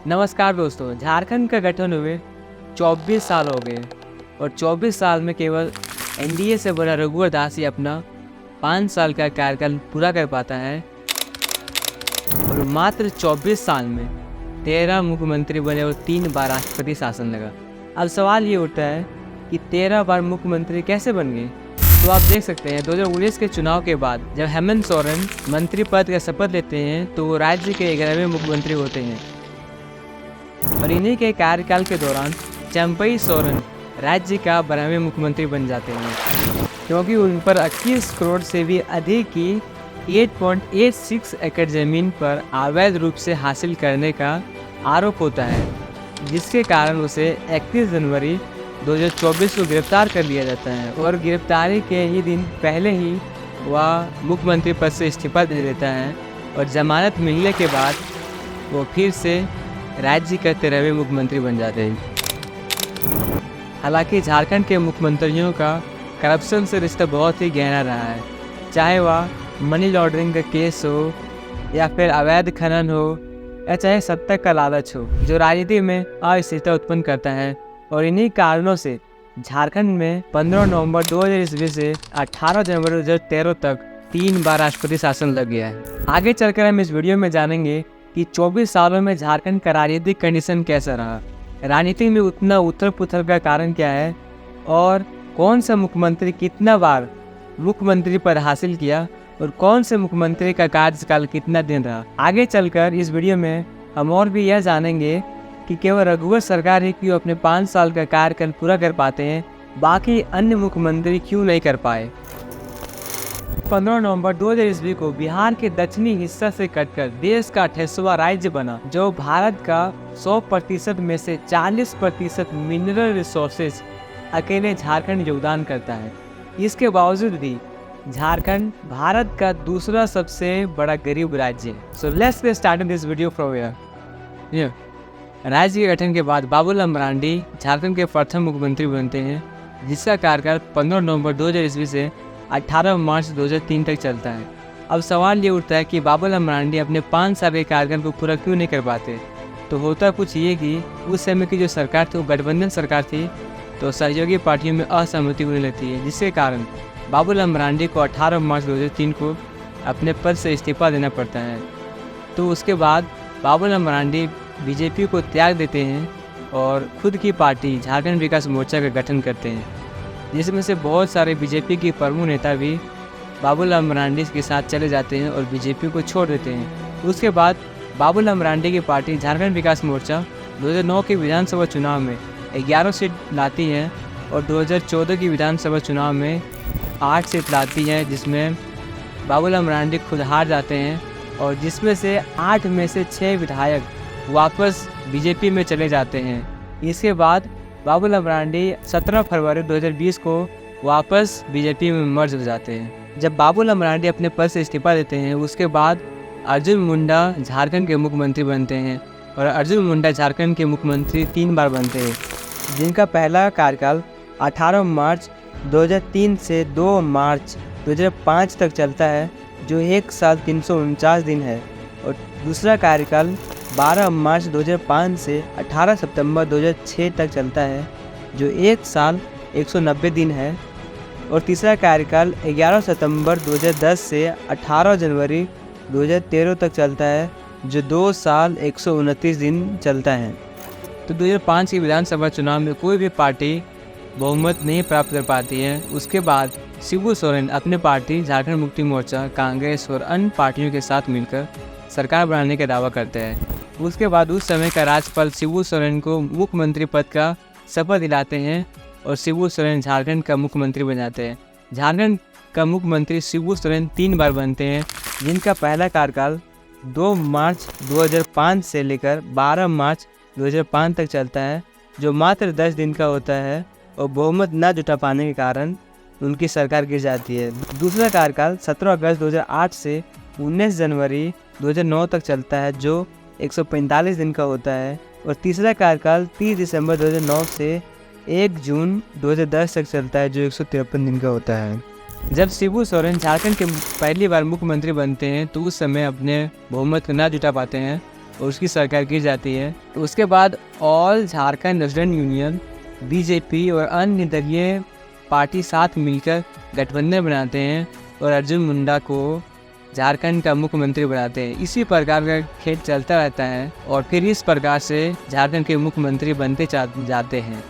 नमस्कार दोस्तों, झारखंड का गठन हुए 24 साल हो गए और 24 साल में केवल एनडीए से बड़ा रघुवर दास ही अपना 5 साल का कार्यकाल पूरा कर पाता है और मात्र 24 साल में 13 मुख्यमंत्री बने और 3 बार राष्ट्रपति शासन लगा। अब सवाल ये उठता है कि 13 बार मुख्यमंत्री कैसे बन गए। तो आप देख सकते हैं 2019 के चुनाव के बाद जब हेमंत सोरेन मंत्री पद का शपथ लेते हैं तो वो राज्य के 11वें मुख्यमंत्री होते हैं और इन्हीं के कार्यकाल के दौरान चंपई सोरेन राज्य का 12वें मुख्यमंत्री बन जाते हैं क्योंकि उन पर 21 करोड़ से भी अधिक की 8.86 एकड़ जमीन पर अवैध रूप से हासिल करने का आरोप होता है, जिसके कारण उसे 31 जनवरी 2024 को गिरफ्तार कर लिया जाता है और गिरफ्तारी के ही दिन पहले ही वह मुख्यमंत्री पद से इस्तीफा दे देता है और जमानत मिलने के बाद वो फिर से राज्य का 13वें मुख्यमंत्री बन जाते हैं। हालांकि झारखंड के मुख्यमंत्रियों का करप्शन से रिश्ता बहुत ही गहरा रहा है, चाहे वह मनी लॉन्ड्रिंग का केस हो या फिर अवैध खनन हो या चाहे सत्ता का लालच हो, जो राजनीति में अस्थिरता उत्पन्न करता है। और इन्हीं कारणों से झारखंड में 15 नवंबर 2000 ईस्वी से 18 जनवरी 2013 तक 3 बार राष्ट्रपति शासन लग गया है। आगे चलकर हम इस वीडियो में जानेंगे कि 24 सालों में झारखंड का राजनीतिक कंडीशन कैसा रहा, राजनीति में उतना उथल पुथल का कारण क्या है और कौन सा मुख्यमंत्री कितना बार मुख्यमंत्री पद हासिल किया और कौन से मुख्यमंत्री का कार्यकाल कितना दिन रहा। आगे चलकर इस वीडियो में हम और भी यह जानेंगे कि केवल रघुवर सरकार ही क्यों अपने 5 साल का कार्यकाल पूरा कर पाते हैं, बाकी अन्य मुख्यमंत्री क्यों नहीं कर पाए। 15 नवंबर 2000 ईस्वी को बिहार के दक्षिणी हिस्सा से कटकर देश का 28वां राज्य बना, जो भारत का 100% में से 40% मिनरल रिसोर्सेज अकेले झारखंड योगदान करता है। इसके बावजूद भी झारखंड भारत का दूसरा सबसे बड़ा गरीब राज्य है। So let's get started this video from here. राज्य के गठन के बाद बाबूलाल मरांडी झारखंड के प्रथम मुख्यमंत्री बनते हैं, जिसका कार्यकाल 15 नवंबर 2000 ईस्वी से 18 मार्च 2003 तक चलता है। अब सवाल ये उठता है कि बाबूलाल मरांडी अपने 5 साल के कार्यकाल को पूरा क्यों नहीं कर पाते। तो होता कुछ ये कि उस समय की जो सरकार थी वो गठबंधन सरकार थी, तो सहयोगी पार्टियों में असहमति होने लगती है, जिसके कारण बाबूलाल मरांडी को 18 मार्च 2003 को अपने पद से इस्तीफा देना पड़ता है। तो उसके बाद बाबूलाल मरांडी बीजेपी को त्याग देते हैं और खुद की पार्टी झारखंड विकास मोर्चा का गठन करते हैं, जिसमें से बहुत सारे बीजेपी के प्रमुख नेता भी बाबूलाल मरांडी के साथ चले जाते हैं और बीजेपी को छोड़ देते हैं। उसके बाद बाबूलाल मरांडी की पार्टी झारखंड विकास मोर्चा 2009 के विधानसभा चुनाव में 11 सीट लाती है और 2014 की विधानसभा चुनाव में 8 सीट लाती है, जिसमें बाबूलाल मरांडी खुद हार जाते हैं और जिसमें से 8 में से 6 विधायक वापस बीजेपी में चले जाते हैं। इसके बाद बाबूलाल मरांडी 17 फरवरी 2020 को वापस बीजेपी में मर्ज हो जाते हैं। जब बाबूलाल मरांडी अपने पद से इस्तीफा देते हैं, उसके बाद अर्जुन मुंडा झारखंड के मुख्यमंत्री बनते हैं और अर्जुन मुंडा झारखंड के मुख्यमंत्री 3 बार बनते हैं, जिनका पहला कार्यकाल 18 मार्च 2003 से 2 मार्च 2005 तक चलता है, जो 1 साल 349 दिन है, और दूसरा कार्यकाल 12 मार्च 2005 से 18 सितंबर 2006 तक चलता है, जो 1 साल 190 दिन है, और तीसरा कार्यकाल 11 सितंबर 2010 से 18 जनवरी 2013 तक चलता है, जो 2 साल 129 दिन चलता है। तो 2005 के विधानसभा चुनाव में कोई भी पार्टी बहुमत नहीं प्राप्त कर पाती है। उसके बाद शिबू सोरेन अपने पार्टी झारखंड मुक्ति मोर्चा, कांग्रेस और अन्य पार्टियों के साथ मिलकर सरकार बनाने का दावा करते हैं। उसके बाद उस समय का राज्यपाल शिबू सोरेन को मुख्यमंत्री पद का शपथ दिलाते हैं और शिबू सोरेन झारखंड का मुख्यमंत्री बन जाते हैं। झारखंड का मुख्यमंत्री शिबू सोरेन 3 बार बनते हैं, जिनका पहला कार्यकाल 2 मार्च 2005 से लेकर 12 मार्च 2005 तक चलता है, जो मात्र 10 दिन का होता है और बहुमत न जुटा पाने के कारण उनकी सरकार गिर जाती है। दूसरा कार्यकाल 17 अगस्त 2008 से 19 जनवरी 2009 तक चलता है, जो 145 दिन का होता है, और तीसरा कार्यकाल 30 दिसंबर 2009 से 1 जून 2010 तक चलता है, जो 153 दिन का होता है। जब शिबू सोरेन झारखंड के पहली बार मुख्यमंत्री बनते हैं तो उस समय अपने बहुमत को न जुटा पाते हैं और उसकी सरकार गिर जाती है। तो उसके बाद all Jharkhand national union, BJP और अन्य दलीय पार्टी साथ मिलकर गठबंधन बनाते हैं और अर्जुन मुंडा को झारखंड का मुख्यमंत्री बनाते हैं। इसी प्रकार का खेल चलता रहता है और फिर इस प्रकार से झारखंड के मुख्यमंत्री बनते जाते हैं।